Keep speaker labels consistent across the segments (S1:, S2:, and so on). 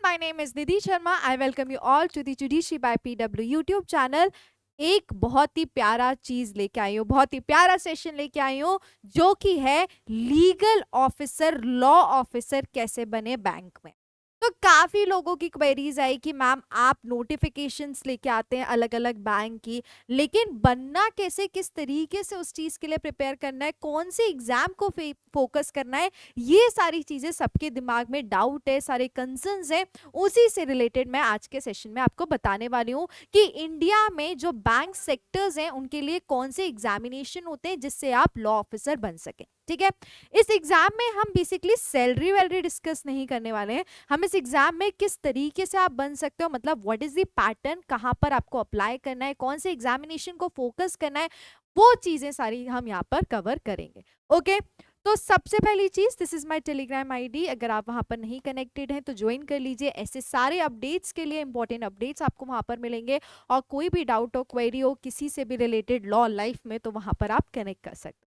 S1: my name is Nidhi Sharma. I welcome you all to the Judiciary by PW YouTube channel. एक बहुत ही प्यारा चीज लेके आई हूँ, बहुत ही प्यारा सेशन लेके आई हूँ, जो कि है लीगल ऑफिसर, लॉ ऑफिसर कैसे बने बैंक में। तो काफी लोगों की क्वेरीज आई कि मैम आप नोटिफिकेशंस लेके आते हैं अलग अलग बैंक की, लेकिन बनना कैसे, किस तरीके से उस चीज के लिए प्रिपेयर करना है, कौन से एग्जाम को फोकस करना है, ये सारी चीजें सबके दिमाग में डाउट है, सारे कंसर्न्स है। उसी से रिलेटेड मैं आज के सेशन में आपको बताने वाली हूँ कि इंडिया में जो बैंक सेक्टर्स हैं उनके लिए कौन से एग्जामिनेशन होते हैं जिससे आप लॉ ऑफिसर बन सके। ठीक है, इस एग्जाम में हम बेसिकली सैलरी वैलरी डिस्कस नहीं करने वाले हैं। हम इस एग्जाम में किस तरीके से आप बन सकते हो, मतलब व्हाट इज द पैटर्न, कहाँ पर आपको अप्लाई करना है, कौन से एग्जामिनेशन को फोकस करना है, वो चीजें सारी हम यहाँ पर कवर करेंगे। ओके, तो सबसे पहली चीज, this is my Telegram ID, अगर आप वहां पर नहीं कनेक्टेड हैं तो ज्वाइन कर लीजिए। ऐसे सारे अपडेट्स के लिए, इंपॉर्टेंट अपडेट्स आपको वहां पर मिलेंगे, और कोई भी डाउट हो, क्वेरी हो किसी से भी रिलेटेड लॉ लाइफ में, तो वहां पर आप कनेक्ट कर सकते हैं।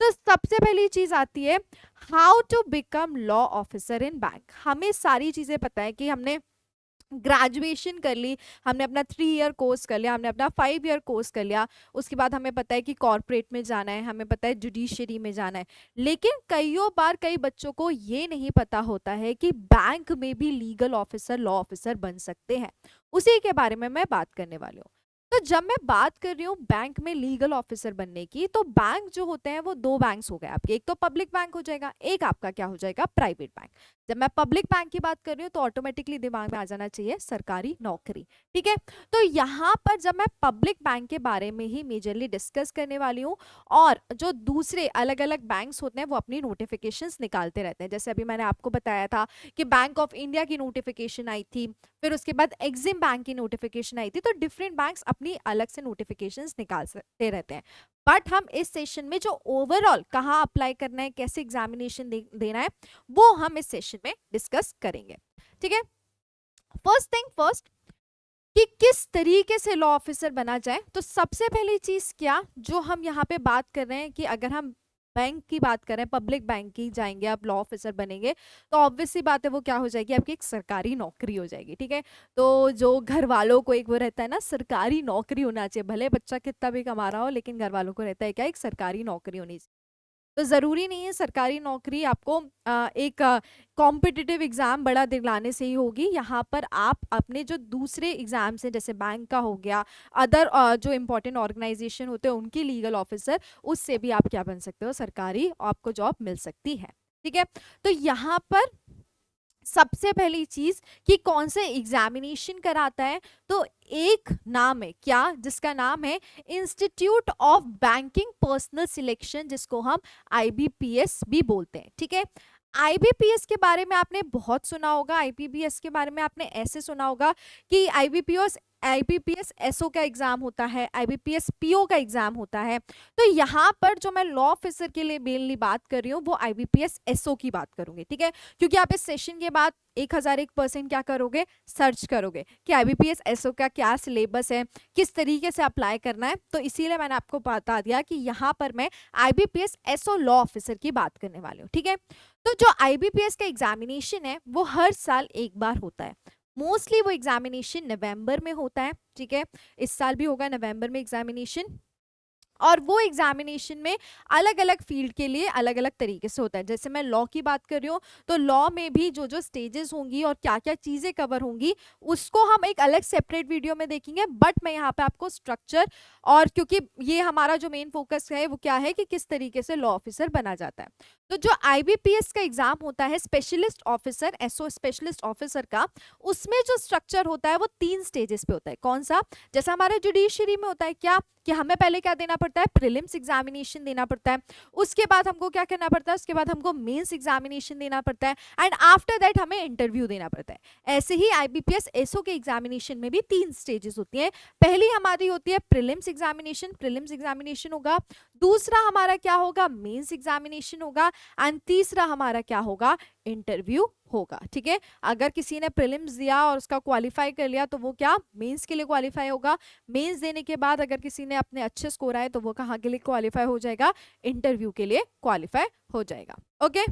S1: तो सबसे पहली चीज आती है how to become law officer in bank. हमें सारी चीजें पता है कि हमने ग्रेजुएशन कर ली, हमने अपना 3 ईयर कोर्स कर लिया, हमने अपना 5 ईयर कोर्स कर लिया, उसके बाद हमें पता है कि कॉर्पोरेट में जाना है, हमें पता है जुडिशरी में जाना है। लेकिन कईयों बार कई बच्चों को ये नहीं पता होता है कि बैंक में भी लीगल ऑफिसर, लॉ ऑफिसर बन सकते हैं। उसी के बारे में मैं बात करने वाली हूँ। तो जब मैं बात कर रही हूँ बैंक में लीगल ऑफिसर बनने की, तो बैंक जो होते हैं वो 2 बैंक्स हो गए आपके, एक तो पब्लिक बैंक हो जाएगा, एक आपका क्या हो जाएगा, प्राइवेट बैंक। जब मैं पब्लिक बैंक की बात कर रही हूँ तो ऑटोमेटिकली दिमाग में आ जाना चाहिए सरकारी नौकरी। ठीक है, तो यहाँ पर जब मैं पब्लिक बैंक के बारे में ही मेजरली डिस्कस करने वाली हूँ, और जो दूसरे अलग अलग बैंक्स होते हैं वो अपनी नोटिफिकेशंस निकालते रहते हैं। जैसे अभी मैंने आपको बताया था कि बैंक ऑफ इंडिया की नोटिफिकेशन आई थी, फिर उसके बाद एग्जिम बैंक की नोटिफिकेशन आई थी। तो डिफरेंट बैंक्स अपनी अलग से नोटिफिकेशंस निकालते रहते हैं। बट हम इस सेशन में जो ओवरऑल कहाँ अप्लाई करना है, कैसे एग्जामिनेशन देना है, वो हम इस सेशन में डिस्कस करेंगे। ठीक है, फर्स्ट थिंग फर्स्ट, कि किस तरीके से लॉ ऑफिसर बना जाए। तो सबसे पहली चीज क्या, जो हम यहाँ पे बात कर रहे हैं कि अगर हम बैंक की बात करें, पब्लिक बैंक की जाएंगे, आप लॉ ऑफिसर बनेंगे, तो ऑब्वियस सी बात है वो क्या हो जाएगी, आपकी एक सरकारी नौकरी हो जाएगी। ठीक है, तो जो घर वालों को एक वो रहता है ना, सरकारी नौकरी होना चाहिए, भले बच्चा कितना भी कमा रहा हो, लेकिन घर वालों को रहता है क्या, एक सरकारी नौकरी होनी चाहिए। तो ज़रूरी नहीं है सरकारी नौकरी आपको एक कॉम्पिटिटिव एग्ज़ाम बड़ा दिलाने से ही होगी। यहाँ पर आप अपने जो दूसरे एग्ज़ाम्स हैं, जैसे बैंक का हो गया, अदर जो इम्पोर्टेंट ऑर्गेनाइजेशन होते हैं उनकी लीगल ऑफिसर, उससे भी आप क्या बन सकते हो, सरकारी आपको जॉब मिल सकती है। ठीक है, तो यहाँ पर सबसे पहली चीज कि कौन से एग्जामिनेशन कराता है, तो एक नाम है क्या, जिसका नाम है institute of banking personal selection, जिसको हम आईबीपीएस भी बोलते हैं। ठीक है, आईबीपीएस के बारे में आपने बहुत सुना होगा, आईबीपीएस के बारे में आपने ऐसे सुना होगा कि आईबीपीएस एसओ का एग्जाम होता है, आईबीपीएस पीओ का एग्जाम होता है। तो यहाँ पर जो मैं लॉ ऑफिसर के लिए मेनली बात कर रही हूँ वो आईबीपीएस एसओ की बात करूंगी। ठीक है, क्योंकि आप इस सेशन के बाद 1001% क्या करोगे, सर्च करोगे कि आईबीपीएस एसओ का क्या सिलेबस है, किस तरीके से अप्लाई करना है। तो इसीलिए मैंने आपको बता दिया कि यहाँ पर मैं आईबीपीएस एसओ लॉ ऑफिसर की बात करने वाली हूँ। ठीक है, तो जो आईबीपीएस का एग्जामिनेशन है वो हर साल एक बार होता है। मोस्टली वो एग्जामिनेशन नवंबर में होता है। ठीक है, इस साल भी होगा नवंबर में एग्जामिनेशन, और वो एग्जामिनेशन में अलग अलग फील्ड के लिए अलग अलग तरीके से होता है। जैसे मैं लॉ की बात कर रही हूँ, तो लॉ में भी जो जो स्टेजेस होंगी और क्या क्या चीज़ें कवर होंगी उसको हम एक अलग सेपरेट वीडियो में देखेंगे। बट मैं यहाँ पे आपको स्ट्रक्चर, और क्योंकि ये हमारा जो मेन फोकस है वो क्या है कि किस तरीके से लॉ ऑफिसर बना जाता है। तो जो आईबीपीएस का एग्जाम होता है specialist officer, SO specialist officer का, उसमें जो स्ट्रक्चर होता है वो 3 स्टेजेस पे होता है। कौन सा, जैसा हमारे जुडिशरी में होता है क्या, कि हमें पहले क्या देना पड़ता है, प्रीलिम्स एग्जामिनेशन देना पड़ता है, उसके बाद हमको क्या करना पड़ता है, उसके बाद हमको मेंस एग्जामिनेशन देना पड़ता है, एंड आफ्टर दैट हमें इंटरव्यू देना पड़ता है। ऐसे ही आईबीपीएस एसओ के एग्जामिनेशन में भी 3 स्टेजेस होती हैं। पहली हमारी होती है प्रीलिम्स एग्जामिनेशन, प्रीलिम्स एग्जामिनेशन होगा, दूसरा हमारा क्या होगा, मेंस एग्जामिनेशन होगा, एंड तीसरा हमारा क्या होगा, इंटरव्यू होगा। ठीक है, अगर किसी ने प्रीलिम्स दिया और उसका क्वालिफाई कर लिया तो वो क्या, मेंस के लिए क्वालिफाई होगा। मेंस देने के बाद अगर किसी ने अपने अच्छे स्कोर आए तो वो कहाँ के लिए क्वालिफाई हो जाएगा, इंटरव्यू के लिए क्वालिफाई हो जाएगा। ओके,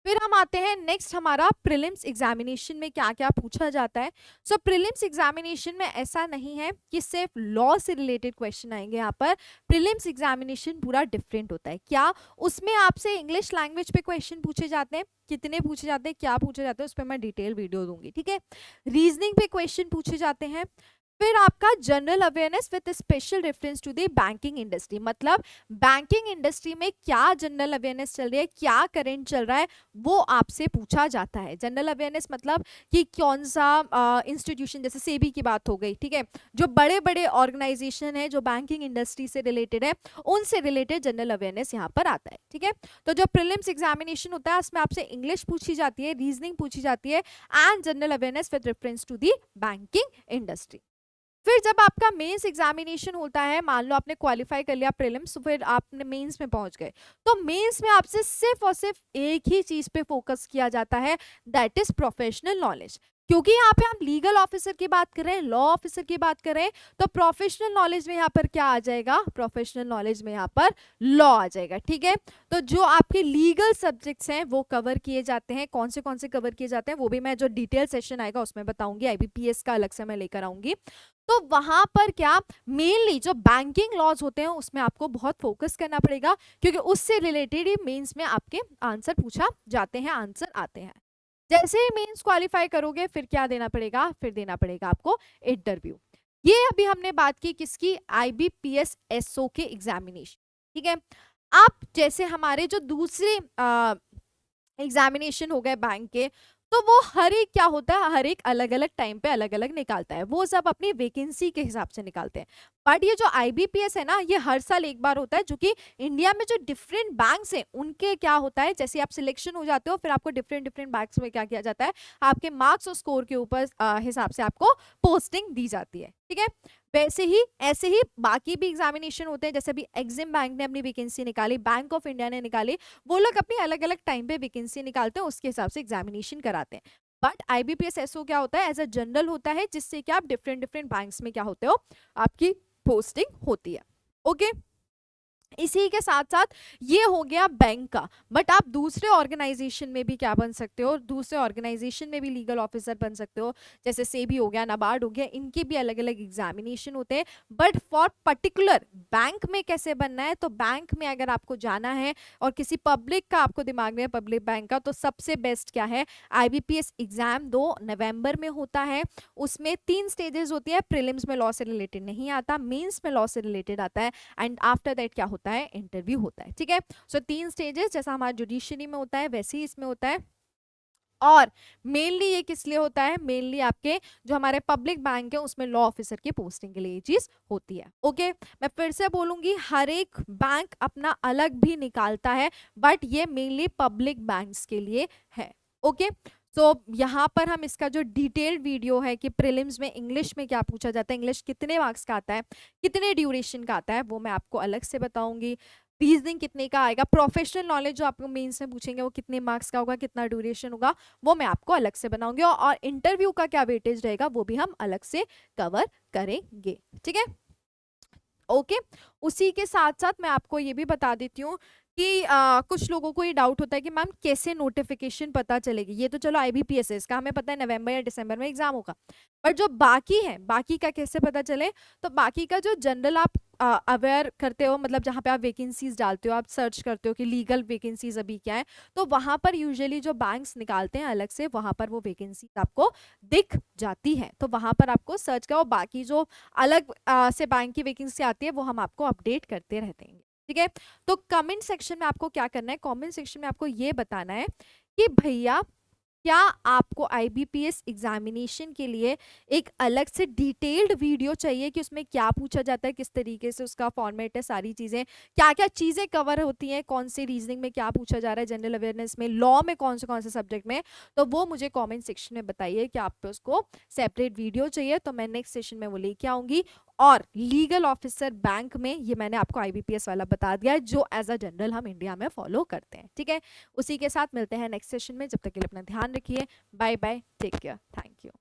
S1: फिर हम आते हैं नेक्स्ट, हमारा प्रीलिम्स एग्जामिनेशन में क्या क्या पूछा जाता है। सो प्रीलिम्स एग्जामिनेशन में ऐसा नहीं है कि सिर्फ लॉ से रिलेटेड क्वेश्चन आएंगे। यहाँ पर प्रीलिम्स एग्जामिनेशन पूरा डिफरेंट होता है। क्या उसमें आपसे इंग्लिश लैंग्वेज पे क्वेश्चन पूछे जाते हैं, कितने पूछे जाते हैं, क्या पूछे जाते हैं, उस पर मैं डिटेल वीडियो दूंगी, ठीक है। रीजनिंग पे क्वेश्चन पूछे जाते हैं। फिर आपका general awareness with special reference to the banking industry, मतलब बैंकिंग इंडस्ट्री में क्या जनरल अवेयरनेस चल रही है, क्या करंट चल रहा है, वो आपसे पूछा जाता है। जनरल अवेयरनेस मतलब कि कौन सा इंस्टीट्यूशन, जैसे सेबी की बात हो गई, ठीक है, जो बड़े बड़े ऑर्गेनाइजेशन है जो बैंकिंग इंडस्ट्री से रिलेटेड है, उनसे रिलेटेड जनरल अवेयरनेस यहाँ पर आता है, ठीक है। तो जो प्रीलिम्स एग्जामिनेशन होता है उसमें आपसे इंग्लिश पूछी जाती है, रीजनिंग पूछी जाती है and general awareness with reference to the banking industry. फिर जब आपका मेंस एग्जामिनेशन होता है, मान लो आपने क्वालिफाई कर लिया प्रीलिम्स, फिर आपने मेंस में पहुंच गए, तो मेंस में आपसे सिर्फ और सिर्फ एक ही चीज पे फोकस किया जाता है, दैट इज प्रोफेशनल नॉलेज। क्योंकि यहाँ पे हम लीगल ऑफिसर की बात कर रहे हैं, लॉ ऑफिसर की बात कर रहे हैं, तो प्रोफेशनल नॉलेज में यहाँ पर क्या आ जाएगा, प्रोफेशनल नॉलेज में यहाँ पर लॉ आ जाएगा, ठीक है। तो जो आपके लीगल सब्जेक्ट्स हैं वो कवर किए जाते हैं। कौन से कवर किए जाते हैं वो भी मैं जो डिटेल सेशन आएगा उसमें बताऊंगी, आईबीपीएस का अलग से मैं लेकर आऊंगी। तो वहां पर क्या मेनली जो बैंकिंग लॉज होते हैं उसमें आपको बहुत फोकस करना पड़ेगा, क्योंकि उससे रिलेटेड ही मेंस में आपके आंसर पूछा जाते हैं, आंसर आते हैं। जैसे ही मेंस क्वालिफाई करोगे फिर क्या देना पड़ेगा, फिर देना पड़ेगा आपको इंटरव्यू। ये अभी हमने बात की किसकी, आईबीपीएस एसओ के एग्जामिनेशन, ठीक है। आप जैसे हमारे जो दूसरे एग्जामिनेशन हो गए बैंक के, तो वो हर एक क्या होता है, हर एक अलग अलग टाइम पे अलग अलग निकालता है, वो सब अपनी वैकेंसी के हिसाब से निकालते हैं। बट ये जो आईबीपीएस है ना, ये हर साल एक बार होता है, जो कि इंडिया में जो डिफरेंट बैंक्स हैं उनके क्या होता है, जैसे आप सिलेक्शन हो जाते हो फिर आपको डिफरेंट डिफरेंट बैंक्स में क्या किया जाता है, आपके मार्क्स और स्कोर के ऊपर हिसाब से आपको पोस्टिंग दी जाती है, ठीक है। वैसे ही ऐसे ही बाकी भी एग्जामिनेशन होते हैं, जैसे अभी एग्जिम बैंक ने अपनी वैकेंसी निकाली, बैंक ऑफ इंडिया ने निकाली, वो लोग अपनी अलग अलग टाइम पे वैकेंसी निकालते हैं, उसके हिसाब से एग्जामिनेशन कराते हैं। बट आईबीपीएस एसओ क्या होता है, एज अ जनरल होता है, जिससे कि आप डिफरेंट डिफरेंट बैंक्स में क्या होते हो, आपकी पोस्टिंग होती है, ओके। इसी के साथ साथ ये हो गया बैंक का, बट आप दूसरे ऑर्गेनाइजेशन में भी क्या बन सकते हो, दूसरे ऑर्गेनाइजेशन में भी लीगल ऑफिसर बन सकते हो, जैसे सेबी हो गया, नाबार्ड हो गया, इनके भी अलग अलग एग्जामिनेशन होते हैं। बट फॉर पर्टिकुलर बैंक में कैसे बनना है, तो बैंक में अगर आपको जाना है और किसी पब्लिक का आपको दिमाग में पब्लिक बैंक का, तो सबसे बेस्ट क्या है, आईबीपीएस एग्जाम 2 नवंबर में होता है। उसमें 3 स्टेजेस होती है, प्रीलिम्स में लॉ से रिलेटेड नहीं आता, मेंस में लॉ से रिलेटेड आता है, एंड आफ्टर दैट क्या होता है, इंटरव्यू होता है, ठीक है। सो 3 स्टेजेस जैसा हमारा जुडिशरी में होता है वैसे ही इसमें होता है। और मेनली ये किस लिए होता है, मेनली आपके जो हमारे पब्लिक बैंक है उसमें लॉ ऑफिसर की पोस्टिंग के लिए ये चीज होती है, ओके। मैं फिर से बोलूंगी, हर एक बैंक अपना अलग भी निकालता है, बट ये मेनली पब्लिक बैंक्स के लिए है, ओके। तो यहाँ पर हम इसका जो डिटेल्ड वीडियो है कि प्रीलिम्स में इंग्लिश में क्या पूछा जाता है, इंग्लिश कितने मार्क्स का आता है, कितने ड्यूरेशन का आता है, वो मैं आपको अलग से बताऊंगी। रीजनिंग कितने का आएगा, प्रोफेशनल नॉलेज जो आपको मेंस में पूछेंगे वो कितने मार्क्स का होगा, कितना ड्यूरेशन होगा, वो मैं आपको अलग से बनाऊंगी। और इंटरव्यू का क्या वेटेज रहेगा वो भी हम अलग से कवर करेंगे, ठीक है, ओके। उसी के साथ साथ मैं आपको ये भी बता देती हूँ कि कुछ लोगों को ये डाउट होता है कि मैम कैसे नोटिफिकेशन पता चलेगी। ये तो चलो आईबीपीएस है, इसका हमें पता है नवंबर या दिसंबर में एग्जाम होगा, पर जो बाकी है, बाकी का कैसे पता चले, तो बाकी का जो जनरल आप अवेयर करते हो, मतलब जहाँ पे आप वैकेंसीज डालते हो, आप सर्च करते हो कि लीगल वैकेंसीज अभी क्या है, तो वहाँ पर यूजुअली जो बैंक्स निकालते हैं अलग से, वहाँ पर वो वैकेंसी आपको दिख जाती है, तो वहाँ पर आपको सर्च करो। बाकी जो अलग से बैंक की वैकेंसी आती है वो हम आपको अपडेट करते रहते हैं, ठीक है। तो कमेंट सेक्शन में आपको क्या करना है, कमेंट सेक्शन में आपको ये बताना है कि भैया क्या आपको आईबीपीएस एग्जामिनेशन के लिए एक अलग से डिटेल्ड वीडियो चाहिए कि उसमें क्या पूछा जाता है, किस तरीके से उसका फॉर्मेट है, सारी चीज़ें क्या क्या चीज़ें कवर होती हैं, कौन से रीजनिंग में क्या पूछा जा रहा है, जनरल अवेयरनेस में, लॉ में कौन से सब्जेक्ट में, तो वो मुझे कॉमेंट सेक्शन में बताइए कि आपको उसको सेपरेट वीडियो चाहिए, तो मैं नेक्स्ट सेशन में वो लेके आऊँगी। और लीगल ऑफिसर बैंक में ये मैंने आपको आईबीपीएस वाला बता दिया है, जो एज अ जनरल हम इंडिया में फॉलो करते हैं, ठीक है। उसी के साथ मिलते हैं नेक्स्ट सेशन में, जब तक के लिए अपना ध्यान रखिए, bye bye, take care, thank you.